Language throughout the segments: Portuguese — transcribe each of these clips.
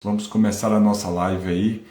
Vamos começar a nossa live aí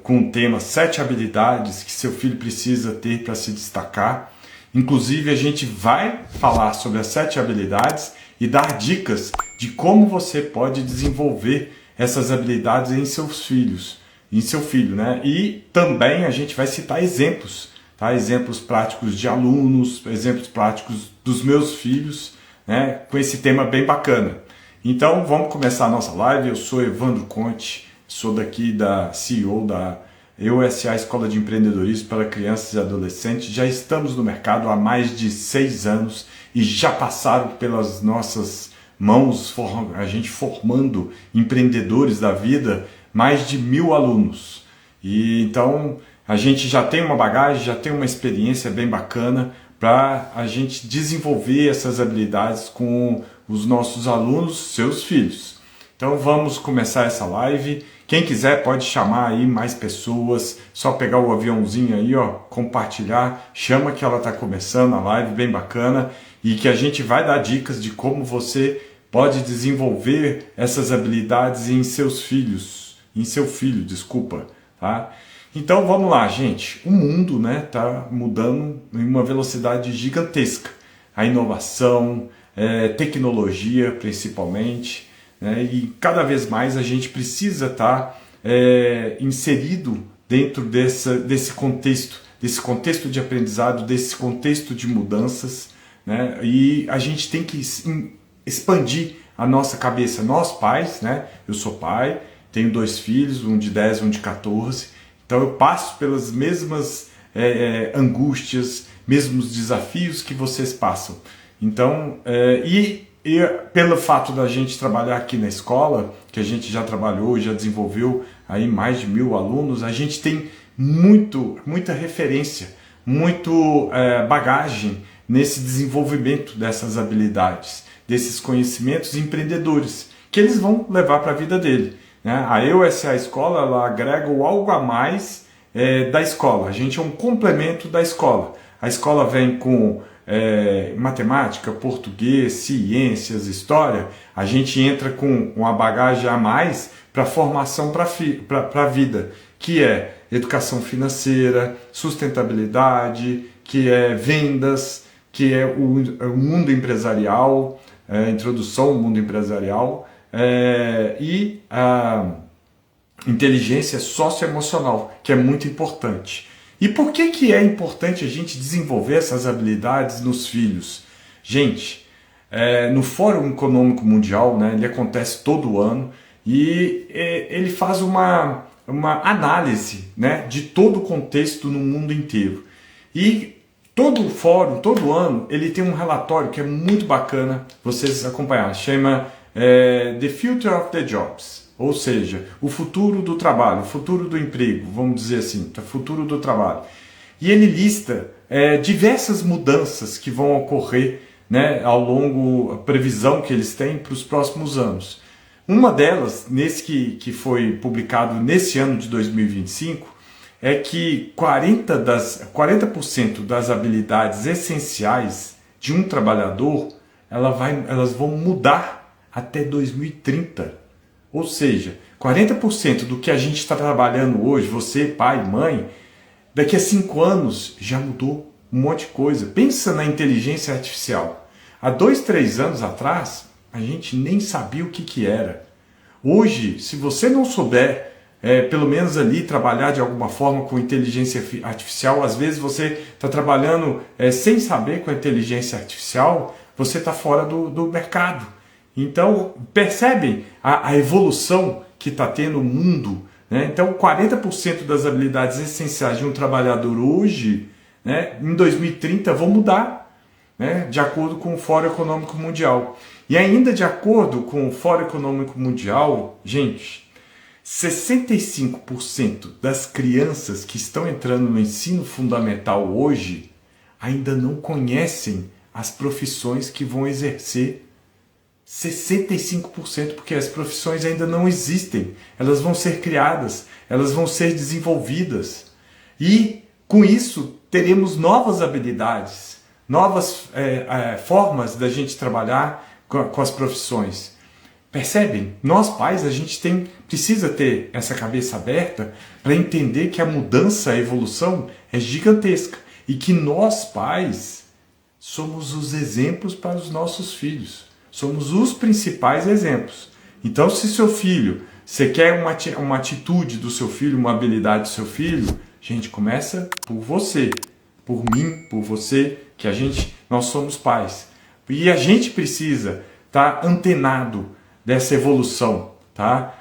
com o tema 7 habilidades que seu filho precisa ter para se destacar. Inclusive a gente vai falar sobre as 7 habilidades e dar dicas de como você pode desenvolver essas habilidades em seus filhos, em seu filho, né? E também a gente vai citar exemplos, tá? Exemplos práticos de alunos, exemplos práticos dos meus filhos, né? Com esse tema bem bacana. Então vamos começar a nossa live. Eu sou Evandro Conte, sou daqui da CEO da EUSA Escola de Empreendedorismo para Crianças e Adolescentes. Já estamos no mercado há mais de 6 anos e já passaram pelas nossas mãos, a gente formando empreendedores da vida, mais de 1000 alunos. E então a gente já tem uma bagagem, já tem uma experiência bem bacana para a gente desenvolver essas habilidades com os nossos alunos, seus filhos. Então vamos começar essa live. Quem quiser pode chamar aí mais pessoas, só pegar o aviãozinho aí, ó, compartilhar, chama que ela está começando a live bem bacana e que a gente vai dar dicas de como você pode desenvolver essas habilidades em seus filhos, em seu filho, desculpa, tá? Então vamos lá, gente. O mundo, né, tá mudando em uma velocidade gigantesca. A inovação, tecnologia principalmente, né, e cada vez mais a gente precisa estar inserido dentro desse contexto de aprendizado, desse contexto de mudanças, né, e a gente tem que expandir a nossa cabeça. Nós pais, né, eu sou pai, tenho 2 filhos, um de 10 e um de 14, então eu passo pelas mesmas angústias, mesmos desafios que vocês passam. Então, e pelo fato da gente trabalhar aqui na escola, que a gente já trabalhou, já desenvolveu aí mais de 1000 alunos, a gente tem muita referência, muito bagagem nesse desenvolvimento dessas habilidades, desses conhecimentos empreendedores, que eles vão levar para a vida dele. Né? A EUSA Escola, ela agrega o algo a mais da escola. A gente é um complemento da escola. A escola vem com matemática, português, ciências, história. A gente entra com uma bagagem a mais para a formação para a vida, que é educação financeira, sustentabilidade, que é vendas, que é o mundo empresarial, introdução ao mundo empresarial, e a inteligência socioemocional, que é muito importante. E por que é importante a gente desenvolver essas habilidades nos filhos? Gente, no Fórum Econômico Mundial, né, ele acontece todo ano e ele faz uma análise, né, de todo o contexto no mundo inteiro. E todo o fórum, todo ano, ele tem um relatório que é muito bacana vocês acompanharem. Chama The Future of the Jobs. Ou seja, o futuro do trabalho, o futuro do emprego, vamos dizer assim, o futuro do trabalho. E ele lista diversas mudanças que vão ocorrer, né, ao longo, a previsão que eles têm para os próximos anos. Uma delas, nesse que foi publicado nesse ano de 2025, é que 40% das habilidades essenciais de um trabalhador, elas vão mudar até 2030. Ou seja, 40% do que a gente está trabalhando hoje, você, pai, mãe, daqui a 5 anos já mudou um monte de coisa. Pensa na inteligência artificial. Há 2, 3 anos atrás, a gente nem sabia o que era. Hoje, se você não souber, pelo menos ali, trabalhar de alguma forma com inteligência artificial, às vezes você está trabalhando sem saber com a inteligência artificial, você está fora do mercado. Então, percebem a evolução que está tendo o mundo, né? Então, 40% das habilidades essenciais de um trabalhador hoje, né, em 2030 vão mudar, né, de acordo com o Fórum Econômico Mundial. E ainda de acordo com o Fórum Econômico Mundial, gente, 65% das crianças que estão entrando no ensino fundamental hoje ainda não conhecem as profissões que vão exercer. 65%, porque as profissões ainda não existem, elas vão ser criadas, elas vão ser desenvolvidas e com isso teremos novas habilidades, novas formas da gente trabalhar com as profissões. Percebem? Nós pais, a gente precisa ter essa cabeça aberta para entender que a mudança, a evolução é gigantesca e que nós pais somos os exemplos para os nossos filhos. Somos os principais exemplos. Então, se seu filho, você quer uma atitude do seu filho, uma habilidade do seu filho, gente, começa por você, por mim, por você, que nós somos pais. E a gente precisa estar antenado dessa evolução, tá?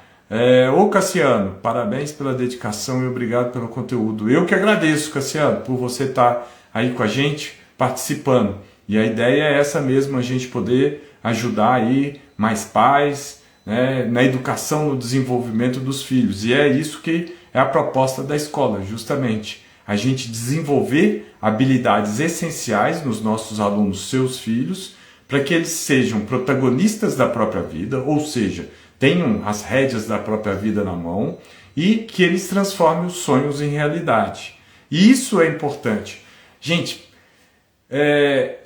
Ô Cassiano, parabéns pela dedicação e obrigado pelo conteúdo. Eu que agradeço, Cassiano, por você estar aí com a gente, participando. E a ideia é essa mesmo, a gente poder ajudar aí mais pais, né, na educação, no desenvolvimento dos filhos. E é isso que é a proposta da escola, justamente. A gente desenvolver habilidades essenciais nos nossos alunos, seus filhos, para que eles sejam protagonistas da própria vida, ou seja, tenham as rédeas da própria vida na mão e que eles transformem os sonhos em realidade. E isso é importante. Gente,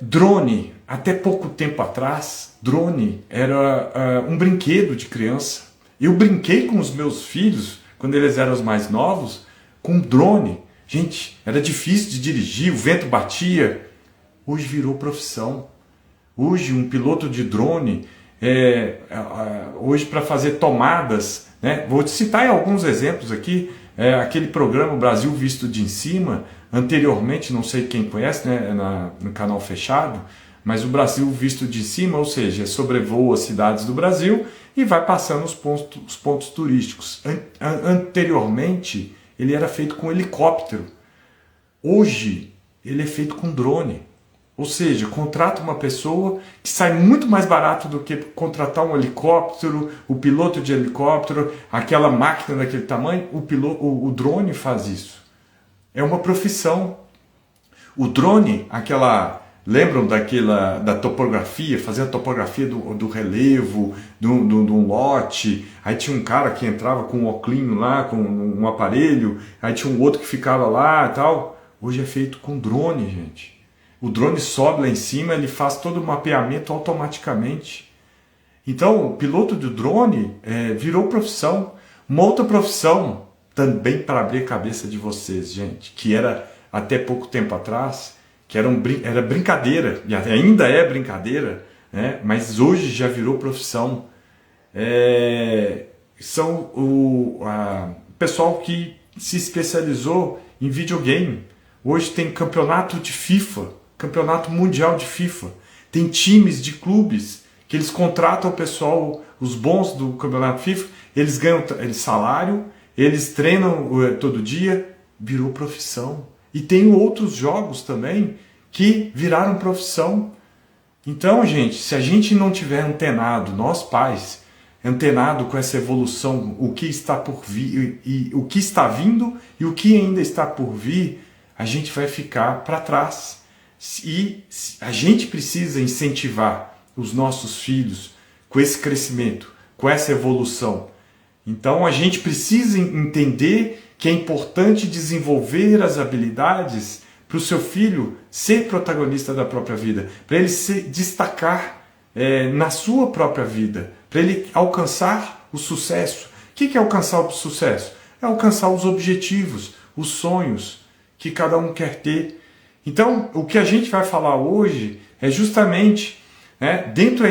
drone, até pouco tempo atrás, drone era um brinquedo de criança. Eu brinquei com os meus filhos, quando eles eram os mais novos, com drone. Gente, era difícil de dirigir, o vento batia. Hoje virou profissão. Hoje um piloto de drone, hoje para fazer tomadas, né? Vou te citar alguns exemplos aqui, aquele programa Brasil Visto de Cima, anteriormente, não sei quem conhece, né? No canal fechado, mas o Brasil Visto de Cima, ou seja, sobrevoa as cidades do Brasil e vai passando os pontos turísticos. Anteriormente, ele era feito com helicóptero. Hoje, ele é feito com drone. Ou seja, contrata uma pessoa que sai muito mais barato do que contratar um helicóptero, o piloto de helicóptero, aquela máquina daquele tamanho, o drone faz isso. É uma profissão. O drone, lembram da topografia, fazer a topografia do relevo, de um lote, aí tinha um cara que entrava com um óculos lá, com um aparelho, aí tinha um outro que ficava lá e tal. Hoje é feito com drone, gente. O drone sobe lá em cima, ele faz todo o mapeamento automaticamente. Então, o piloto de drone virou profissão. Uma outra profissão, também para abrir a cabeça de vocês, gente, que era até pouco tempo atrás, que era brincadeira, e ainda é brincadeira, né? Mas hoje já virou profissão. São o pessoal que se especializou em videogame. Hoje tem campeonato de FIFA, campeonato mundial de FIFA. Tem times de clubes que eles contratam o pessoal, os bons do campeonato FIFA, eles ganham salário, eles treinam todo dia, virou profissão. E tem outros jogos também que viraram profissão. Então, gente, se a gente não tiver antenado, nós pais, antenado com essa evolução, o que está por vir, e o que está vindo e o que ainda está por vir, a gente vai ficar para trás. E a gente precisa incentivar os nossos filhos com esse crescimento, com essa evolução. Então a gente precisa entender que é importante desenvolver as habilidades para o seu filho ser protagonista da própria vida, para ele se destacar na sua própria vida, para ele alcançar o sucesso. O que é alcançar o sucesso? É alcançar os objetivos, os sonhos que cada um quer ter. Então, o que a gente vai falar hoje é justamente, dentro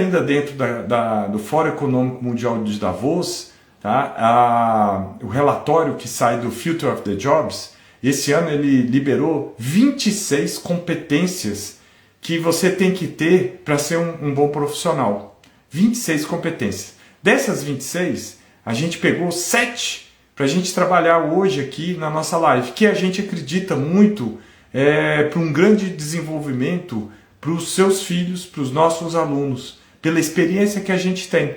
do Fórum Econômico Mundial de Davos, tá? O relatório que sai do Future of the Jobs, esse ano ele liberou 26 competências que você tem que ter para ser um bom profissional. 26 competências. Dessas 26, a gente pegou 7 para a gente trabalhar hoje aqui na nossa live, que a gente acredita muito para um grande desenvolvimento para os seus filhos, para os nossos alunos, pela experiência que a gente tem.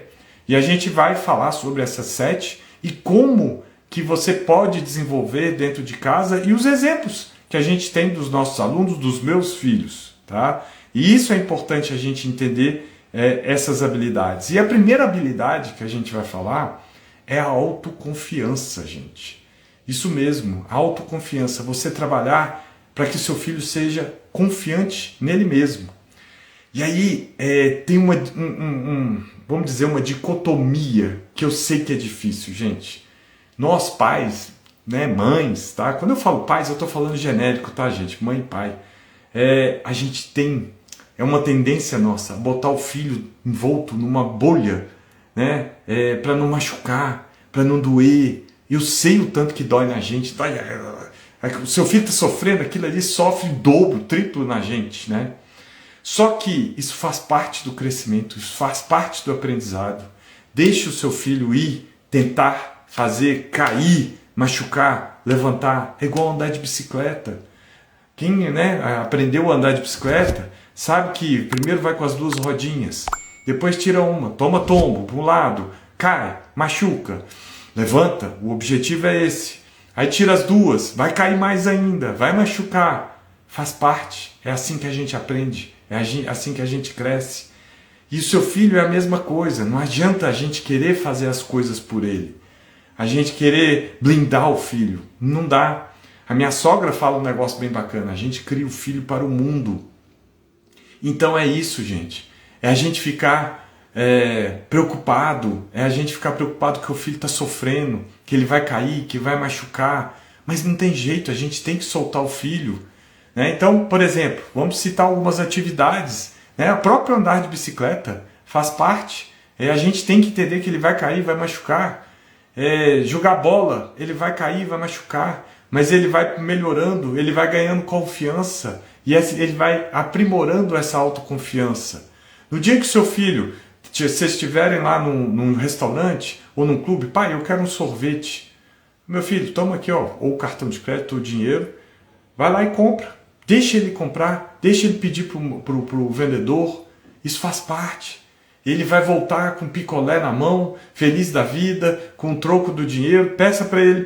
E a gente vai falar sobre essas 7 e como que você pode desenvolver dentro de casa e os exemplos que a gente tem dos nossos alunos, dos meus filhos. Tá? E isso é importante a gente entender essas habilidades. E a primeira habilidade que a gente vai falar é a autoconfiança, gente. Isso mesmo, a autoconfiança. Você trabalhar para que seu filho seja confiante nele mesmo. E aí tem vamos dizer, uma dicotomia que eu sei que é difícil, gente. Nós pais, né, mães, tá? Quando eu falo pais, eu estou falando genérico, tá, gente? Mãe e pai. A gente tem, é uma tendência nossa, botar o filho envolto numa bolha, né? Para não machucar, para não doer. Eu sei o tanto que dói na gente. Dói, o seu filho está sofrendo, aquilo ali sofre dobro, triplo na gente, né? Só que isso faz parte do crescimento, isso faz parte do aprendizado. Deixe o seu filho ir, tentar fazer, cair, machucar, levantar. É igual andar de bicicleta. Quem, né, aprendeu a andar de bicicleta sabe que primeiro vai com as duas rodinhas, depois tira uma, toma tombo para um lado, cai, machuca, levanta, o objetivo é esse. Aí tira as duas, vai cair mais ainda, vai machucar. Faz parte, é assim que a gente aprende, é assim que a gente cresce. E o seu filho é a mesma coisa, não adianta a gente querer fazer as coisas por ele, a gente querer blindar o filho, não dá. A minha sogra fala um negócio bem bacana, a gente cria o filho para o mundo. Então é isso, gente, é a gente ficar preocupado, é a gente ficar preocupado que o filho está sofrendo, que ele vai cair, que vai machucar, mas não tem jeito, a gente tem que soltar o filho. Então, por exemplo, vamos citar algumas atividades, né? O próprio andar de bicicleta faz parte, a gente tem que entender que ele vai cair, vai machucar, jogar bola, ele vai cair, vai machucar, mas ele vai melhorando, ele vai ganhando confiança e ele vai aprimorando essa autoconfiança. No dia que o seu filho, vocês estiverem lá num restaurante ou num clube, pai, eu quero um sorvete. Meu filho, toma aqui, ó, ou cartão de crédito ou dinheiro, vai lá e compra. Deixa ele comprar, deixa ele pedir pro vendedor, isso faz parte. Ele vai voltar com picolé na mão, feliz da vida, com o troco do dinheiro, peça para ele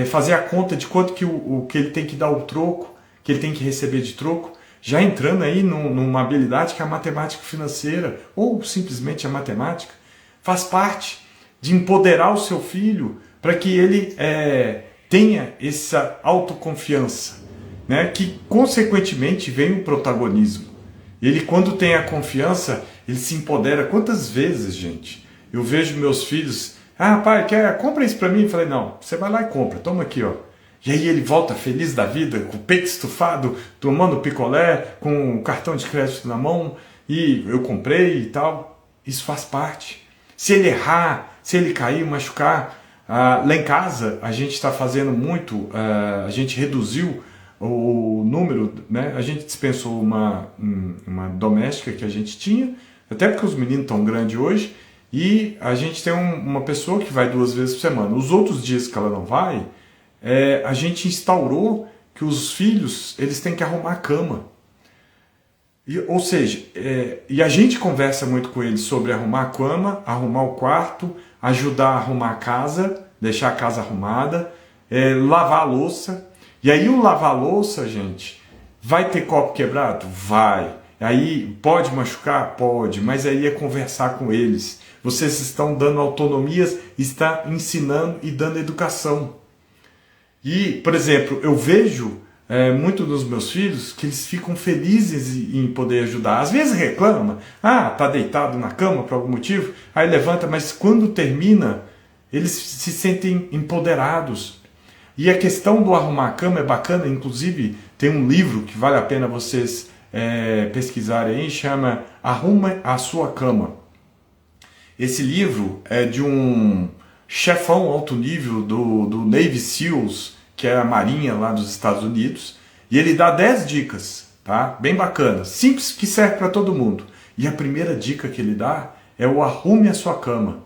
fazer a conta de quanto que ele tem que dar o troco, que ele tem que receber de troco, já entrando aí numa habilidade que é a matemática financeira, ou simplesmente a matemática, faz parte de empoderar o seu filho para que ele tenha essa autoconfiança, né, que consequentemente vem o protagonismo. Ele, quando tem a confiança, ele se empodera. Quantas vezes, gente, eu vejo meus filhos, pai, compra isso para mim? Eu falei, não, você vai lá e compra, toma aqui, ó. E aí ele volta feliz da vida, com o peito estufado, tomando picolé, com o cartão de crédito na mão, e eu comprei e tal. Isso faz parte. Se ele errar, se ele cair, machucar, lá em casa a gente está fazendo muito, a gente reduziu o número, né? A gente dispensou uma doméstica que a gente tinha, até porque os meninos estão grandes hoje, e a gente tem uma pessoa que vai 2 vezes por semana. Os outros dias que ela não vai, a gente instaurou que os filhos eles têm que arrumar a cama. Ou seja, e a gente conversa muito com eles sobre arrumar a cama, arrumar o quarto, ajudar a arrumar a casa, deixar a casa arrumada, lavar a louça. E aí o lavar a louça, gente, vai ter copo quebrado? Vai. Aí pode machucar? Pode, mas aí é conversar com eles. Vocês estão dando autonomias, está ensinando e dando educação. E, por exemplo, eu vejo muito dos meus filhos que eles ficam felizes em poder ajudar. Às vezes reclama, tá deitado na cama por algum motivo, aí levanta, mas quando termina, eles se sentem empoderados. E a questão do arrumar a cama é bacana, inclusive tem um livro que vale a pena vocês pesquisarem aí, chama Arruma a Sua Cama. Esse livro é de um chefão alto nível do Navy SEALs, que é a marinha lá dos Estados Unidos, e ele dá 10 dicas, tá? Bem bacana, simples, que serve para todo mundo. E a primeira dica que ele dá é o arrume a sua cama.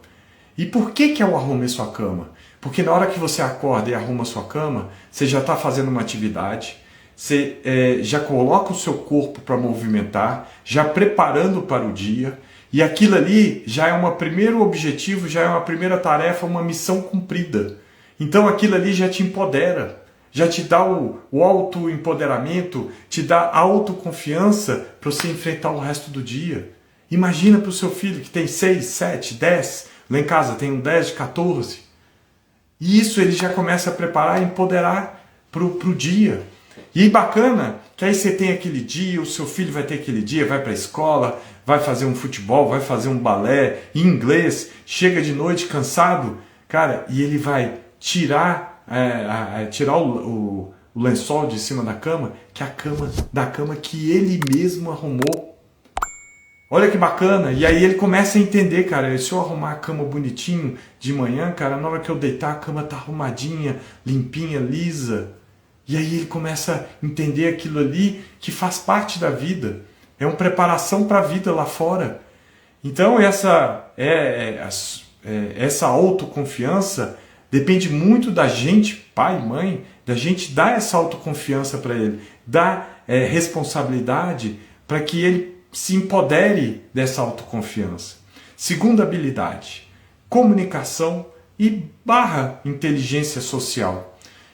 E por que é o arrume a sua cama? Porque na hora que você acorda e arruma a sua cama, você já está fazendo uma atividade, você já coloca o seu corpo para movimentar, já preparando para o dia, e aquilo ali já é um primeiro objetivo, já é uma primeira tarefa, uma missão cumprida. Então aquilo ali já te empodera, já te dá o autoempoderamento, te dá a autoconfiança para você enfrentar o resto do dia. Imagina para o seu filho que tem 6, 7, 10, lá em casa tem um 10 de 14. E isso ele já começa a preparar e empoderar para o dia. E bacana que aí você tem aquele dia, o seu filho vai ter aquele dia, vai para a escola, vai fazer um futebol, vai fazer um balé em inglês, chega de noite cansado, cara, e ele vai tirar, tirar o lençol de cima da cama, que é a cama da cama que ele mesmo arrumou. Olha que bacana, e aí ele começa a entender, cara, se eu arrumar a cama bonitinho de manhã, cara, na hora que eu deitar a cama tá arrumadinha, limpinha, lisa. E aí ele começa a entender aquilo ali que faz parte da vida, é uma preparação para a vida lá fora. Então essa autoconfiança depende muito da gente, pai, mãe, da gente dar essa autoconfiança para ele, dar responsabilidade para que ele se empodere dessa autoconfiança. Segunda habilidade, comunicação e inteligência social.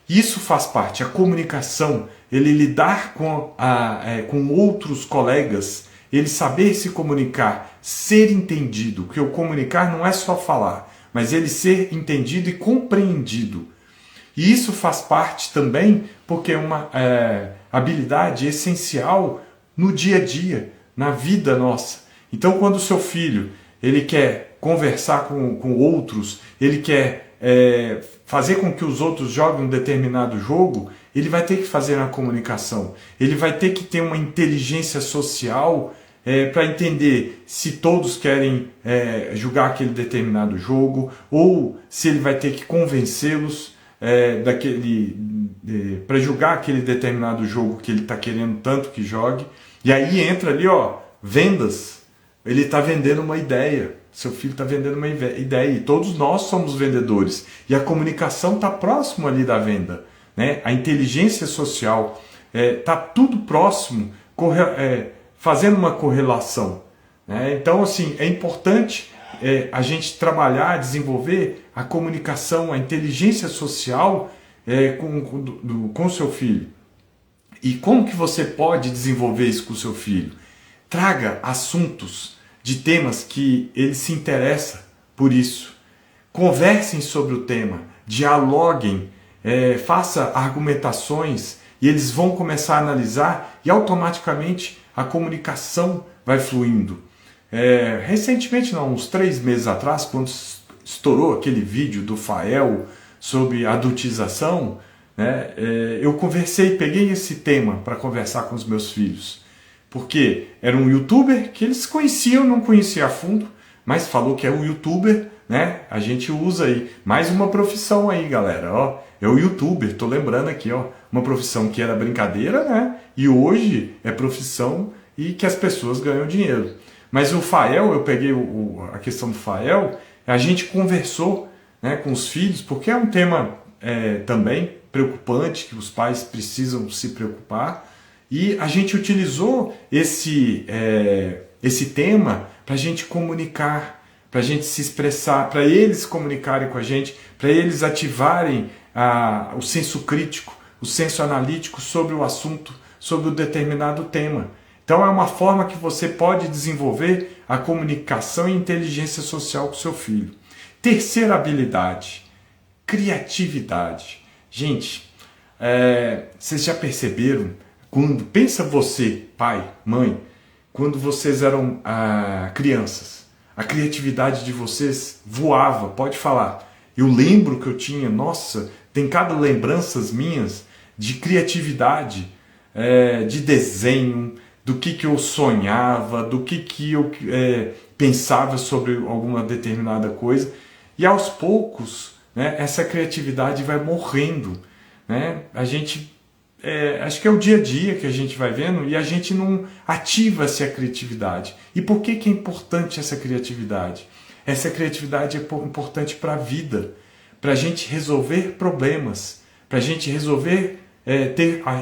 Isso faz parte, a comunicação, ele lidar com outros colegas, ele saber se comunicar, ser entendido, porque o comunicar não é só falar, mas ele ser entendido e compreendido. E isso faz parte também porque é uma habilidade essencial no dia a dia, na vida nossa. Então quando o seu filho ele quer conversar com outros, ele quer fazer com que os outros joguem um determinado jogo, ele vai ter que fazer uma comunicação, ele vai ter que ter uma inteligência social para entender se todos querem jogar aquele determinado jogo, ou se ele vai ter que convencê-los para jogar aquele determinado jogo que ele está querendo tanto que jogue. E aí entra ali, vendas. Ele está vendendo uma ideia. Seu filho está vendendo uma ideia. E todos nós somos vendedores. E a comunicação está próximo ali da venda, né? A inteligência social está tudo próximo, fazendo uma correlação, né? Então, assim, é importante a gente trabalhar, desenvolver a comunicação, a inteligência social com o seu filho. E como que você pode desenvolver isso com o seu filho? Traga assuntos de temas que ele se interessa por isso. Conversem sobre o tema, dialoguem, faça argumentações e eles vão começar a analisar e automaticamente a comunicação vai fluindo. Recentemente, uns 3 meses atrás, quando estourou aquele vídeo do Fael sobre adultização, né, eu peguei esse tema para conversar com os meus filhos, porque era um youtuber que eles conheciam, não conhecia a fundo, mas falou que é um youtuber, né? A gente usa aí, mais uma profissão aí, galera, é o youtuber, tô lembrando aqui, uma profissão que era brincadeira, né? E hoje é profissão e que as pessoas ganham dinheiro. Mas o Fael, eu peguei a questão do Fael, a gente conversou, né, com os filhos, porque é um tema também preocupante, que os pais precisam se preocupar, e a gente utilizou esse tema para a gente comunicar, para a gente se expressar, para eles comunicarem com a gente, para eles ativarem o senso crítico, o senso analítico sobre o assunto, sobre o determinado tema. Então é uma forma que você pode desenvolver a comunicação e inteligência social com seu filho. Terceira habilidade, criatividade. Gente, vocês já perceberam, pensa você, pai, mãe, quando vocês eram crianças, a criatividade de vocês voava, pode falar. Eu lembro que eu tinha, nossa, tem cada lembranças minhas de criatividade, de desenho, do que eu sonhava, do que eu pensava sobre alguma determinada coisa. E aos poucos, né, essa criatividade vai morrendo, né? A gente, acho que é o dia a dia que a gente vai vendo e a gente não ativa essa criatividade. E por que é importante essa criatividade? Essa criatividade é importante para a vida, para a gente resolver problemas, para a gente resolver,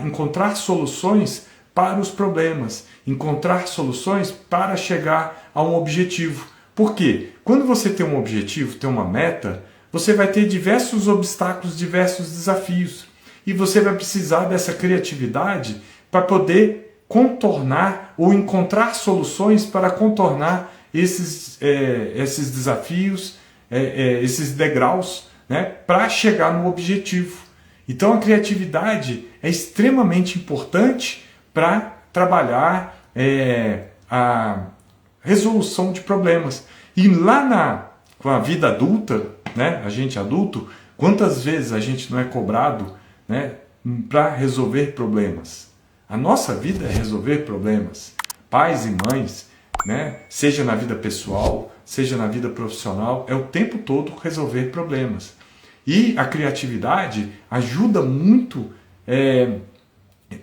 encontrar soluções para os problemas, encontrar soluções para chegar a um objetivo. Por quê? Quando você tem um objetivo, tem uma meta, você vai ter diversos obstáculos, diversos desafios. E você vai precisar dessa criatividade para poder contornar ou encontrar soluções para contornar esses desafios, esses degraus, né, para chegar no objetivo. Então a criatividade é extremamente importante para trabalhar a resolução de problemas. E lá com a vida adulta, né, a gente adulto, quantas vezes a gente não é cobrado, né, para resolver problemas? A nossa vida é resolver problemas. Pais e mães, né, seja na vida pessoal, seja na vida profissional, é o tempo todo resolver problemas. E a criatividade ajuda muito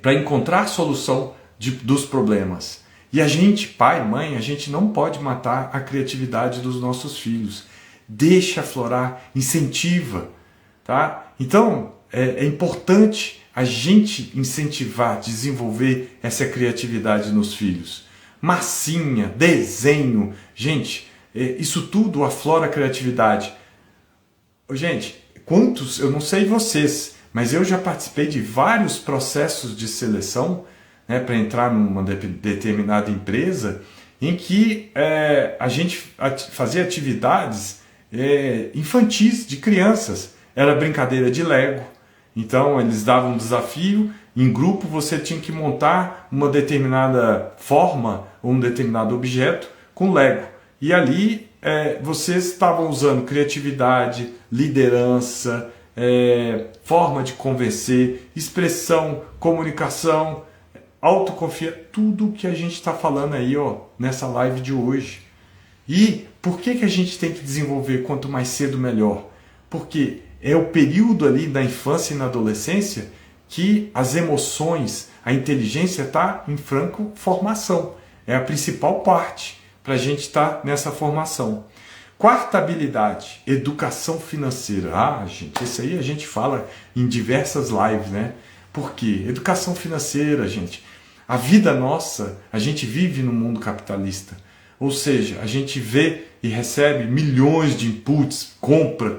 para encontrar solução dos problemas. E a gente, pai, mãe, a gente não pode matar a criatividade dos nossos filhos. Deixa aflorar, incentiva, tá? Então, é importante a gente incentivar, desenvolver essa criatividade nos filhos. Massinha, desenho, gente, isso tudo aflora a criatividade. Gente, quantos, eu não sei vocês, mas eu já participei de vários processos de seleção, né, para entrar numa determinada empresa, em que a gente fazia atividades infantis de crianças. Era brincadeira de Lego. Então eles davam um desafio, em grupo você tinha que montar uma determinada forma ou um determinado objeto com Lego. E ali vocês estavam usando criatividade, liderança, forma de convencer, expressão, comunicação, autoconfiança, tudo que a gente está falando aí, ó, nessa live de hoje. E por que a gente tem que desenvolver quanto mais cedo melhor? Porque é o período ali da infância e na adolescência que as emoções, a inteligência está em franco formação. É a principal parte para a gente estar nessa formação. Quarta habilidade, educação financeira. Ah, gente, isso aí a gente fala em diversas lives, né? Por quê? Educação financeira, gente. A vida nossa, a gente vive no mundo capitalista. Ou seja, a gente vê e recebe milhões de inputs, compra,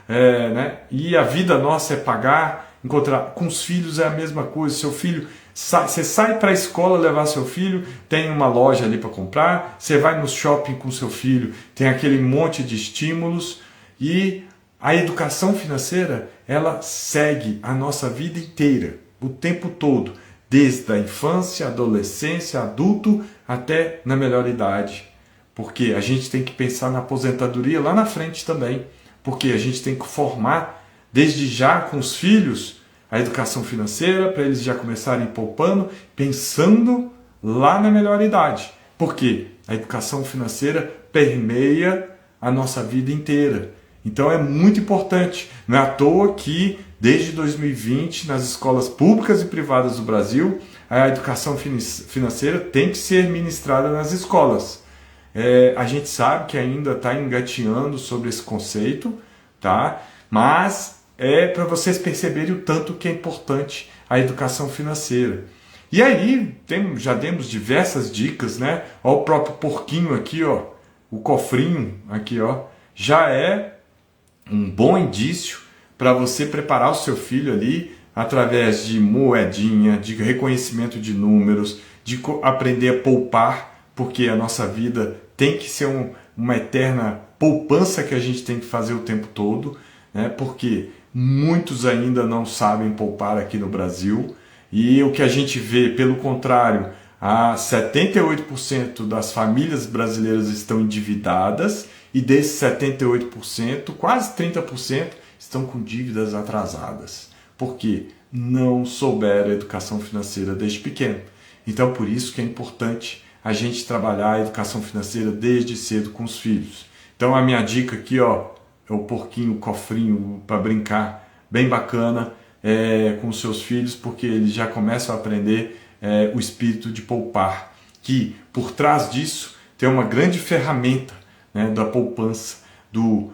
né? E a vida nossa é pagar, encontrar. Com os filhos é a mesma coisa. Seu filho, você sai para a escola levar seu filho, tem uma loja ali para comprar, você vai no shopping com seu filho, tem aquele monte de estímulos, e a educação financeira, ela segue a nossa vida inteira, o tempo todo, desde a infância, adolescência, adulto, até na melhor idade. Porque a gente tem que pensar na aposentadoria lá na frente também. Porque a gente tem que formar, desde já com os filhos, a educação financeira, para eles já começarem poupando, pensando lá na melhor idade. Porque a educação financeira permeia a nossa vida inteira. Então é muito importante. Não é à toa que, desde 2020, nas escolas públicas e privadas do Brasil, a educação financeira tem que ser ministrada nas escolas. A gente sabe que ainda está engateando sobre esse conceito, tá? Mas é para vocês perceberem o tanto que é importante a educação financeira. E aí, já demos diversas dicas, né? Olha o próprio porquinho aqui, ó, o cofrinho aqui, ó, já é um bom indício para você preparar o seu filho ali através de moedinha, de reconhecimento de números, de aprender a poupar, porque a nossa vida tem que ser uma eterna poupança que a gente tem que fazer o tempo todo, né? Porque muitos ainda não sabem poupar aqui no Brasil, e o que a gente vê, pelo contrário, 78% das famílias brasileiras estão endividadas, e desses 78%, quase 30% estão com dívidas atrasadas. Porque não souberam a educação financeira desde pequeno. Então, por isso que é importante a gente trabalhar a educação financeira desde cedo com os filhos. Então, a minha dica aqui, ó, é o porquinho, o cofrinho para brincar, bem bacana com os seus filhos, porque eles já começam a aprender o espírito de poupar, que por trás disso tem uma grande ferramenta, né, da poupança, do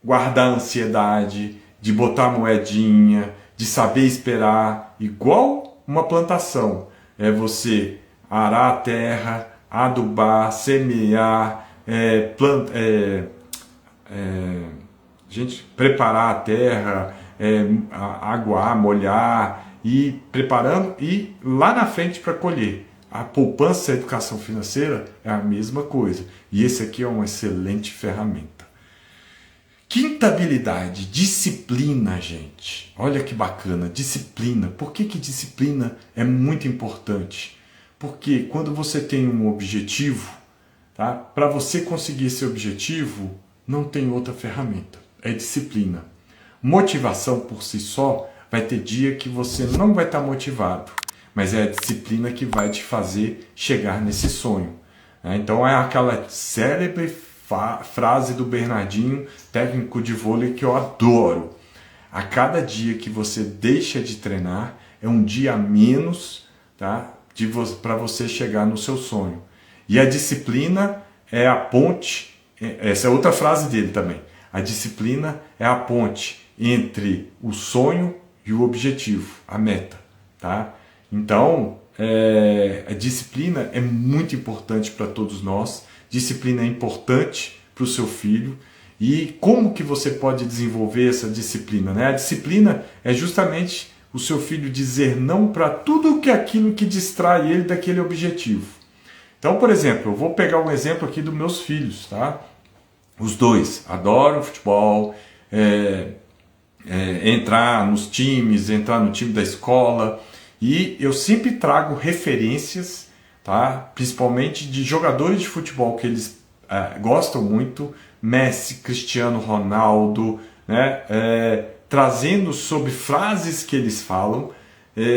guardar a ansiedade, de botar moedinha, de saber esperar, igual uma plantação. É você arar a terra, adubar, semear, preparar a terra, aguar, molhar, e preparando, e lá na frente para colher. A poupança e a educação financeira é a mesma coisa. E esse aqui é uma excelente ferramenta. Quinta Quinta habilidade, disciplina, gente. Olha que bacana, disciplina. Por que disciplina é muito importante? Porque quando você tem um objetivo, tá? Para você conseguir esse objetivo, não tem outra ferramenta, é disciplina. Motivação por si só, vai ter dia que você não vai estar motivado, mas é a disciplina que vai te fazer chegar nesse sonho. Então é aquela célebre frase do Bernardinho, técnico de vôlei, que eu adoro. A cada dia que você deixa de treinar, é um dia a menos, tá? Para você chegar no seu sonho. E a disciplina é a ponte, essa é outra frase dele também. A disciplina é a ponte entre o sonho e o objetivo, a meta, tá? Então, a disciplina é muito importante para todos nós. Disciplina é importante para o seu filho. E como que você pode desenvolver essa disciplina, né? A disciplina é justamente o seu filho dizer não para tudo aquilo que distrai ele daquele objetivo. Então, por exemplo, eu vou pegar um exemplo aqui dos meus filhos, tá? Os dois adoram futebol, entrar nos times, entrar no time da escola, e eu sempre trago referências, tá? Principalmente de jogadores de futebol que eles gostam muito, Messi, Cristiano Ronaldo, né? Trazendo sobre frases que eles falam,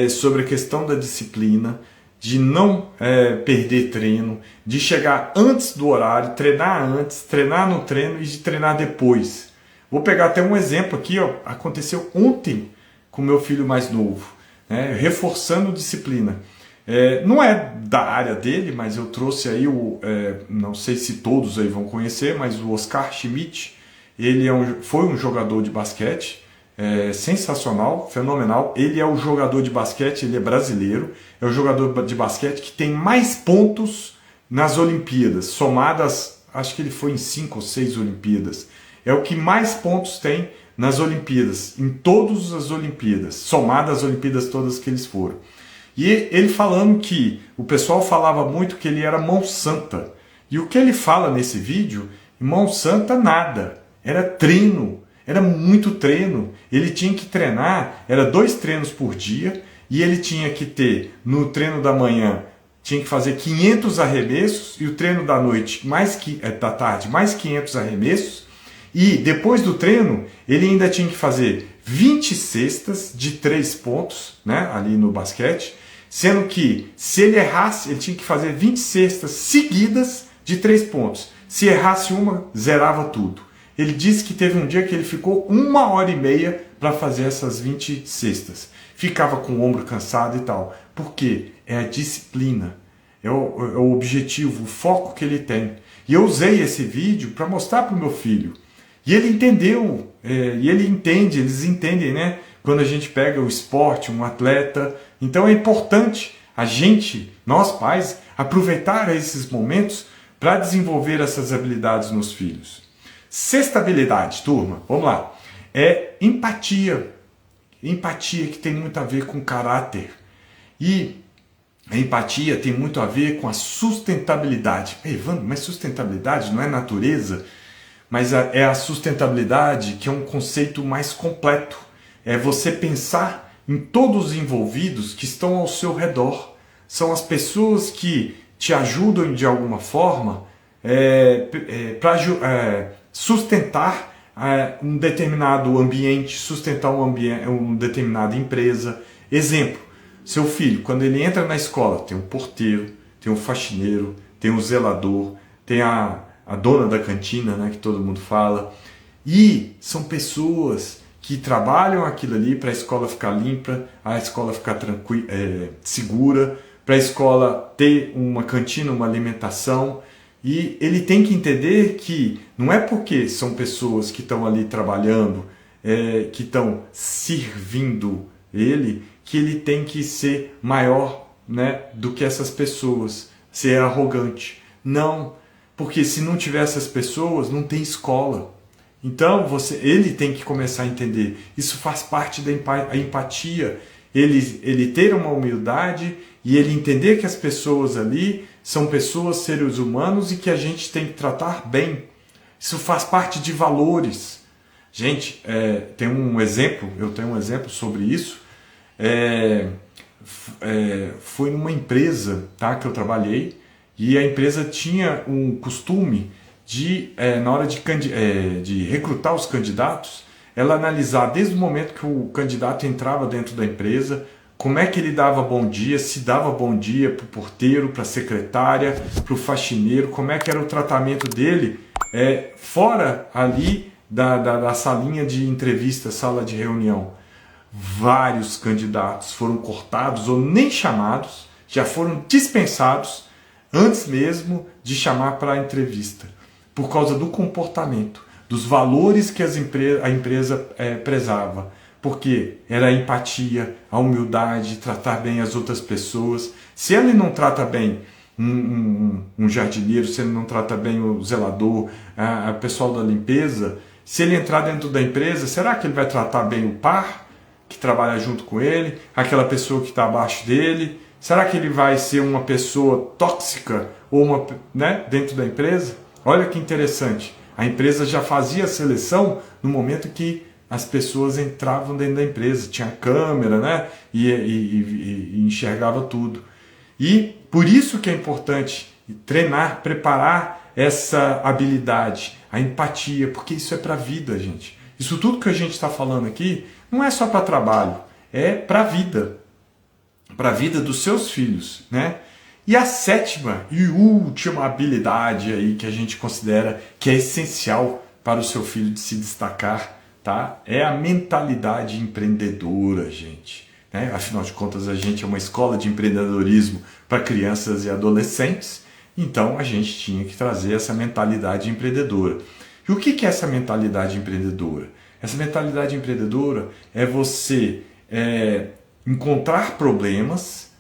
sobre a questão da disciplina, de não perder treino, de chegar antes do horário, treinar antes, treinar no treino e de treinar depois. Vou pegar até um exemplo aqui, ó, aconteceu ontem com meu filho mais novo, né, reforçando disciplina. Não é da área dele, mas eu trouxe aí, não sei se todos aí vão conhecer, mas o Oscar Schmidt, ele foi um jogador de basquete, sensacional, fenomenal. Ele é o jogador de basquete, ele é brasileiro, é o jogador de basquete que tem mais pontos nas Olimpíadas, somadas, acho que ele foi em 5 ou 6 Olimpíadas. É o que mais pontos tem nas Olimpíadas, em todas as Olimpíadas, somadas as Olimpíadas todas que eles foram. E ele falando que o pessoal falava muito que ele era mão santa. E o que ele fala nesse vídeo, mão santa nada, era treino. Era muito treino, ele tinha que treinar, era 2 treinos por dia, e ele tinha que ter, no treino da manhã, tinha que fazer 500 arremessos, e o treino da noite, da tarde, mais 500 arremessos, e depois do treino, ele ainda tinha que fazer 20 cestas de 3 pontos, né, ali no basquete, sendo que, se ele errasse, ele tinha que fazer 20 cestas seguidas de 3 pontos. Se errasse uma, zerava tudo. Ele disse que teve um dia que ele ficou 1h30 para fazer essas 20 cestas. Ficava com o ombro cansado e tal. Por quê? É a disciplina, é o objetivo, o foco que ele tem. E eu usei esse vídeo para mostrar para o meu filho. E ele entendeu, e ele entende, eles entendem, né? Quando a gente pega o esporte, um atleta. Então é importante a gente, nós pais, aproveitar esses momentos para desenvolver essas habilidades nos filhos. Sexta habilidade, turma, vamos lá, é empatia. Empatia que tem muito a ver com caráter. E a empatia tem muito a ver com a sustentabilidade. Evandro, mas sustentabilidade não é natureza? Mas é a sustentabilidade que é um conceito mais completo. É você pensar em todos os envolvidos que estão ao seu redor. São as pessoas que te ajudam de alguma forma para sustentar um determinado ambiente, sustentar uma determinada empresa. Exemplo, seu filho, quando ele entra na escola, tem um porteiro, tem um faxineiro, tem um zelador, tem a dona da cantina, né, que todo mundo fala. E são pessoas que trabalham aquilo ali para a escola ficar limpa, a escola ficar tranquila, segura, para a escola ter uma cantina, uma alimentação. E ele tem que entender que não é porque são pessoas que estão ali trabalhando, que estão servindo ele, que ele tem que ser maior, né, do que essas pessoas, ser arrogante. Não, porque se não tiver essas pessoas, não tem escola. Então ele tem que começar a entender. Isso faz parte da empatia. Ele ter uma humildade e ele entender que as pessoas ali são pessoas, seres humanos, e que a gente tem que tratar bem. Isso faz parte de valores. Gente, eu tenho um exemplo sobre isso. Foi numa empresa, tá, que eu trabalhei, e a empresa tinha um costume de, na hora de recrutar os candidatos, ela analisar desde o momento que o candidato entrava dentro da empresa, como é que ele dava bom dia, se dava bom dia para o porteiro, para a secretária, para o faxineiro, como é que era o tratamento dele fora ali da salinha de entrevista, sala de reunião. Vários candidatos foram cortados ou nem chamados, já foram dispensados antes mesmo de chamar para a entrevista, por causa do comportamento, dos valores que a empresa prezava, porque era a empatia, a humildade, tratar bem as outras pessoas. Se ele não trata bem um jardineiro, se ele não trata bem o zelador, a pessoal da limpeza, se ele entrar dentro da empresa, será que ele vai tratar bem o par que trabalha junto com ele, aquela pessoa que está abaixo dele? Será que ele vai ser uma pessoa tóxica ou dentro da empresa? Olha que interessante. A empresa já fazia a seleção no momento que as pessoas entravam dentro da empresa. Tinha câmera, né? E enxergava tudo. E por isso que é importante treinar, preparar essa habilidade, a empatia, porque isso é para a vida, gente. Isso tudo que a gente está falando aqui não é só para trabalho, é para a vida dos seus filhos, né? E a sétima e última habilidade aí que a gente considera que é essencial para o seu filho de se destacar, tá? É a mentalidade empreendedora, gente. Né? Afinal de contas, a gente é uma escola de empreendedorismo para crianças e adolescentes, então a gente tinha que trazer essa mentalidade empreendedora. E o que é essa mentalidade empreendedora? Essa mentalidade empreendedora é você encontrar problemas,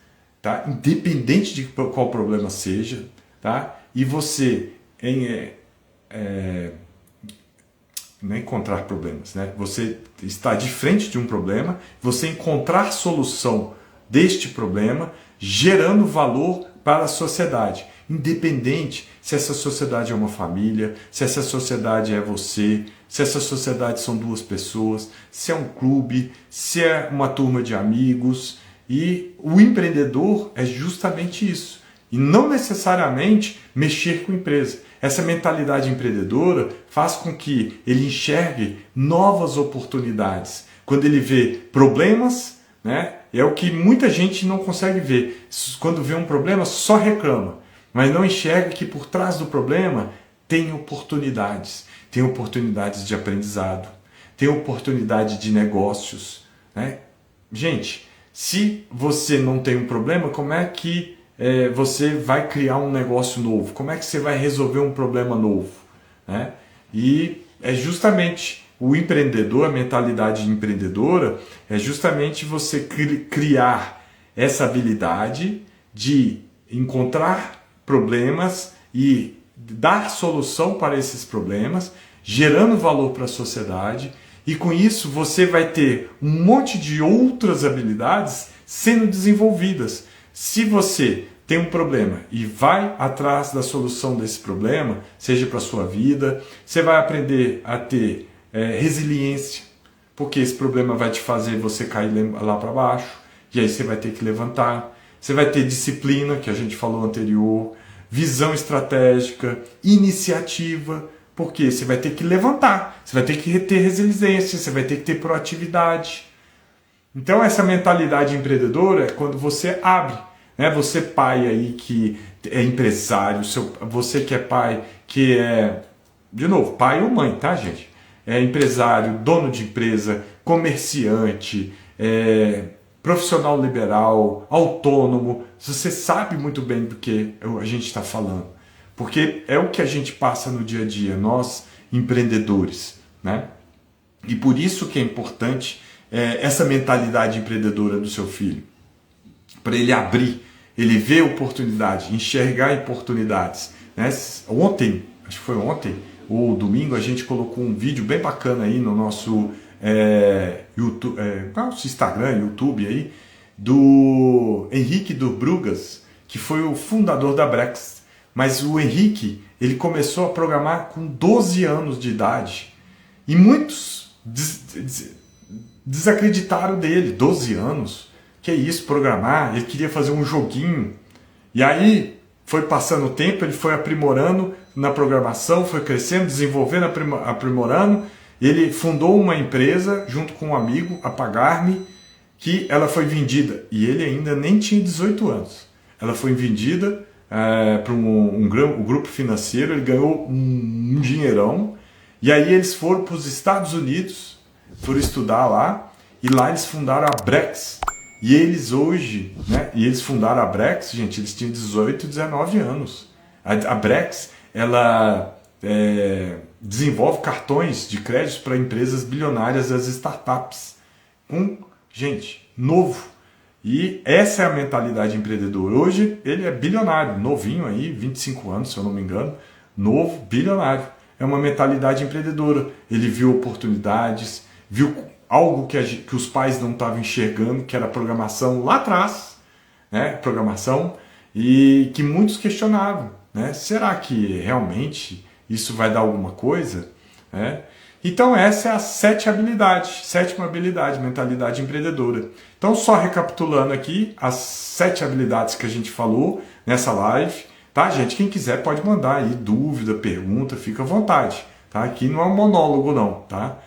tá? Independente de qual problema seja, tá? E você não encontrar problemas, né? Você está de frente de um problema, você encontrar solução deste problema, gerando valor para a sociedade, independente se essa sociedade é uma família, se essa sociedade é você, se essa sociedade são duas pessoas, se é um clube, se é uma turma de amigos. E o empreendedor é justamente isso. E não necessariamente mexer com empresa. Essa mentalidade empreendedora faz com que ele enxergue novas oportunidades. Quando ele vê problemas, né, é o que muita gente não consegue ver. Quando vê um problema, só reclama. Mas não enxerga que por trás do problema tem oportunidades. Tem oportunidades de aprendizado. Tem oportunidade de negócios. Né? Gente, se você não tem um problema, como é que você vai criar um negócio novo? Como é que você vai resolver um problema novo? Né? E é justamente o empreendedor, a mentalidade empreendedora, é justamente você criar essa habilidade de encontrar problemas e dar solução para esses problemas, gerando valor para a sociedade. E com isso você vai ter um monte de outras habilidades sendo desenvolvidas. Se você tem um problema e vai atrás da solução desse problema, seja para a sua vida, você vai aprender a ter resiliência, porque esse problema vai te fazer você cair lá para baixo, e aí você vai ter que levantar. Você vai ter disciplina, que a gente falou anterior, visão estratégica, iniciativa, porque você vai ter que levantar, você vai ter que ter resiliência, você vai ter que ter proatividade. Então essa mentalidade empreendedora é quando você abre, né? Você pai aí que é empresário, você que é pai, que é, de novo, pai ou mãe, tá, gente? É empresário, dono de empresa, comerciante, profissional liberal, autônomo, você sabe muito bem do que a gente está falando. Porque é o que a gente passa no dia a dia, nós empreendedores, né? E por isso que é importante essa mentalidade empreendedora do seu filho. Para ele abrir, ele ver oportunidade, enxergar oportunidades. Né? Ontem, acho que foi ontem, ou domingo, a gente colocou um vídeo bem bacana aí no nosso YouTube, nosso Instagram, YouTube aí, do Henrique Durbrugas, que foi o fundador da Brex. Mas o Henrique, ele começou a programar com 12 anos de idade. E muitos desacreditaram dele. 12 anos, que é isso, programar? Ele queria fazer um joguinho. E aí foi passando o tempo, ele foi aprimorando na programação, foi crescendo, desenvolvendo, aprimorando. Ele fundou uma empresa junto com um amigo, a Pagar.me, que ela foi vendida, e ele ainda nem tinha 18 anos. Ela foi vendida para um grupo financeiro, ele ganhou um dinheirão, e aí eles foram para os Estados Unidos, foram estudar lá, e lá eles fundaram a Brex. E eles hoje, eles fundaram a Brex, gente, eles tinham 18, 19 anos. A Brex, ela desenvolve cartões de crédito para empresas bilionárias, as startups. Gente, novo. E essa é a mentalidade empreendedora. Hoje ele é bilionário, novinho aí, 25 anos, se eu não me engano. Novo, bilionário. É uma mentalidade empreendedora. Ele viu oportunidades, viu algo que os pais não estavam enxergando, que era programação lá atrás, programação, e que muitos questionavam. Será que realmente isso vai dar alguma coisa? Então essa é a sétima habilidade, mentalidade empreendedora. Então só recapitulando aqui as 7 habilidades que a gente falou nessa live, tá, gente? Quem quiser pode mandar aí dúvida, pergunta, fica à vontade, tá? Aqui não é um monólogo não, tá?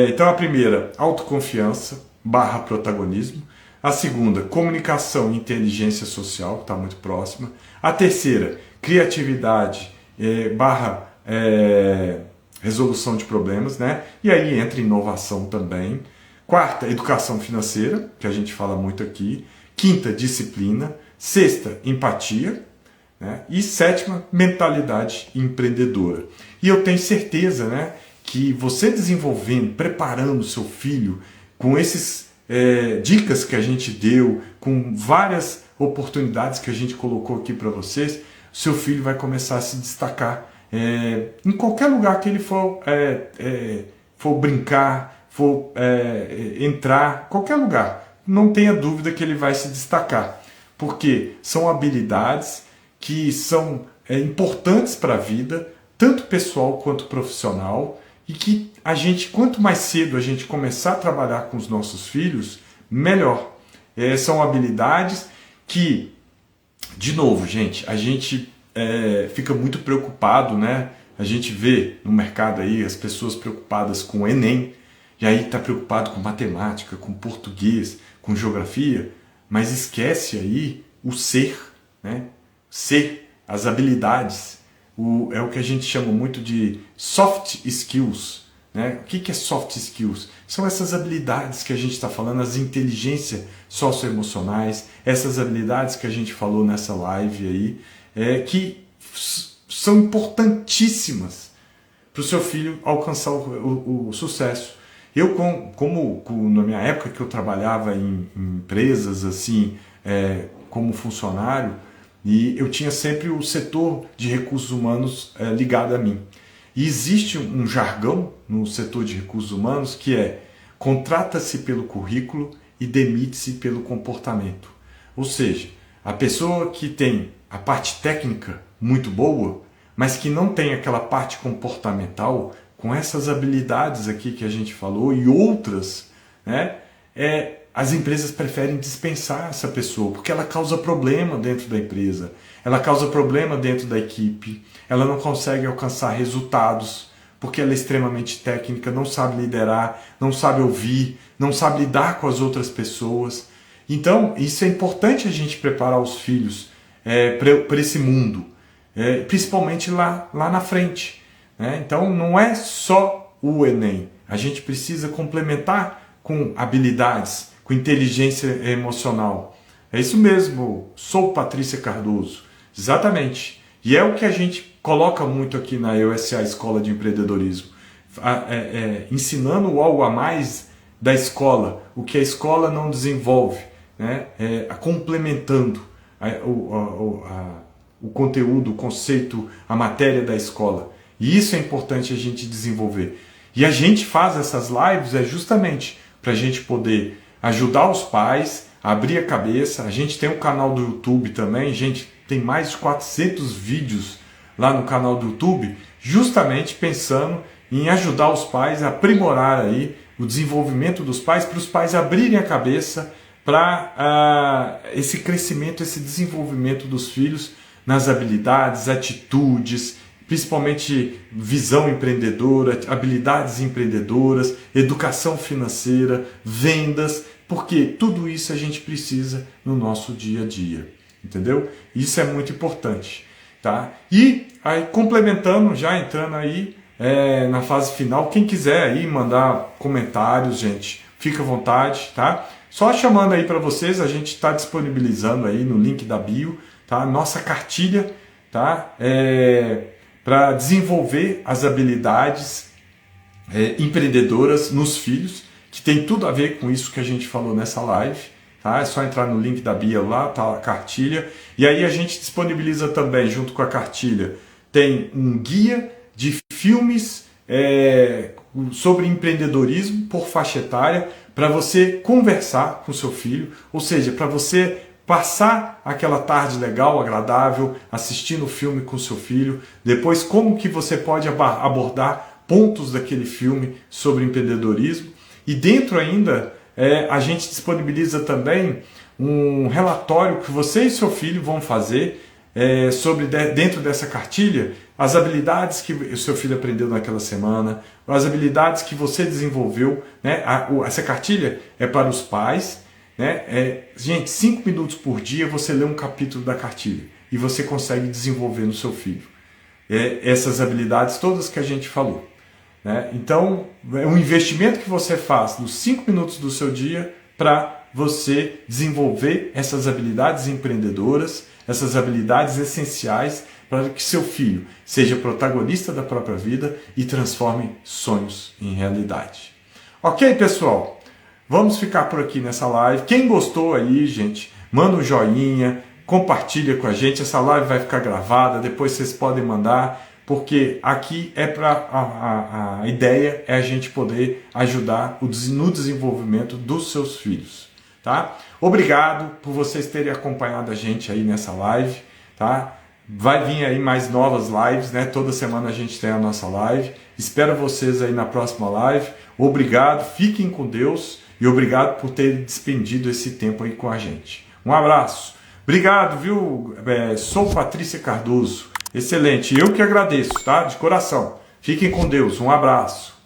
Então a primeira, autoconfiança / protagonismo. A segunda, comunicação e inteligência social, que está muito próxima. A terceira, criatividade / resolução de problemas, E aí entra inovação também. Quarta, educação financeira, que a gente fala muito aqui. Quinta, disciplina. Sexta, empatia. E sétima, mentalidade empreendedora. E eu tenho certeza, que você desenvolvendo, preparando o seu filho com esses dicas que a gente deu, com várias oportunidades que a gente colocou aqui para vocês, seu filho vai começar a se destacar em qualquer lugar que ele for brincar, for entrar, qualquer lugar. Não tenha dúvida que ele vai se destacar, porque são habilidades que são importantes para a vida, tanto pessoal quanto profissional, e que quanto mais cedo a gente começar a trabalhar com os nossos filhos, melhor. São habilidades que, de novo, gente, a gente fica muito preocupado, A gente vê no mercado aí as pessoas preocupadas com o Enem, e aí está preocupado com matemática, com português, com geografia, mas esquece aí o ser, Ser, as habilidades. É o que a gente chama muito de soft skills. O que é soft skills? São essas habilidades que a gente está falando, as inteligências socioemocionais, essas habilidades que a gente falou nessa live aí, que são importantíssimas para o seu filho alcançar o sucesso. Eu, como na minha época que eu trabalhava em empresas assim, como funcionário, e eu tinha sempre o setor de recursos humanos ligado a mim. E existe um jargão no setor de recursos humanos que é: contrata-se pelo currículo e demite-se pelo comportamento. Ou seja, a pessoa que tem a parte técnica muito boa, mas que não tem aquela parte comportamental, com essas habilidades aqui que a gente falou e outras, as empresas preferem dispensar essa pessoa, porque ela causa problema dentro da empresa, ela causa problema dentro da equipe, ela não consegue alcançar resultados, porque ela é extremamente técnica, não sabe liderar, não sabe ouvir, não sabe lidar com as outras pessoas. Então, isso é importante a gente preparar os filhos para esse mundo, principalmente lá na frente. Então, não é só o Enem, a gente precisa complementar com habilidades, com inteligência emocional. É isso mesmo, sou Patrícia Cardoso. Exatamente. E é o que a gente coloca muito aqui na EOSA Escola de Empreendedorismo. Ensinando algo a mais da escola, o que a escola não desenvolve, complementando o conteúdo, o conceito, a matéria da escola. E isso é importante a gente desenvolver. E a gente faz essas lives justamente para a gente poder ajudar os pais, abrir a cabeça. A gente tem um canal do YouTube também, gente, tem mais de 400 vídeos lá no canal do YouTube, justamente pensando em ajudar os pais a aprimorar aí o desenvolvimento dos pais, para os pais abrirem a cabeça para esse crescimento, esse desenvolvimento dos filhos nas habilidades, atitudes, principalmente visão empreendedora, habilidades empreendedoras, educação financeira, vendas, porque tudo isso a gente precisa no nosso dia a dia, entendeu? Isso é muito importante, tá? E aí, complementando, já entrando aí na fase final, quem quiser aí mandar comentários, gente, fica à vontade, tá? Só chamando aí para vocês, a gente está disponibilizando aí no link da bio, tá? Nossa cartilha, tá? Para desenvolver as habilidades empreendedoras nos filhos, que tem tudo a ver com isso que a gente falou nessa live, tá? É só entrar no link da bio lá, tá a cartilha, e aí a gente disponibiliza também, junto com a cartilha, tem um guia de filmes sobre empreendedorismo por faixa etária, para você conversar com seu filho, ou seja, para você passar aquela tarde legal, agradável, assistindo o filme com seu filho, depois como que você pode abordar pontos daquele filme sobre empreendedorismo, e dentro ainda a gente disponibiliza também um relatório que você e seu filho vão fazer sobre dentro dessa cartilha, as habilidades que o seu filho aprendeu naquela semana, as habilidades que você desenvolveu, né? Essa cartilha é para os pais, né? Gente, 5 minutos por dia você lê um capítulo da cartilha e você consegue desenvolver no seu filho essas habilidades todas que a gente falou, né? Então, é um investimento que você faz nos 5 minutos do seu dia para você desenvolver essas habilidades empreendedoras, essas habilidades essenciais para que seu filho seja protagonista da própria vida e transforme sonhos em realidade. Ok, pessoal? Vamos ficar por aqui nessa live. Quem gostou aí, gente, manda um joinha, compartilha com a gente. Essa live vai ficar gravada, depois vocês podem mandar, porque aqui a ideia é a gente poder ajudar no desenvolvimento dos seus filhos, tá? Obrigado por vocês terem acompanhado a gente aí nessa live, tá? Vai vir aí mais novas lives, né? Toda semana a gente tem a nossa live. Espero vocês aí na próxima live. Obrigado, fiquem com Deus e obrigado por terem despendido esse tempo aí com a gente. Um abraço. Obrigado, viu? Sou Patrícia Cardoso. Excelente. Eu que agradeço, tá? De coração. Fiquem com Deus. Um abraço.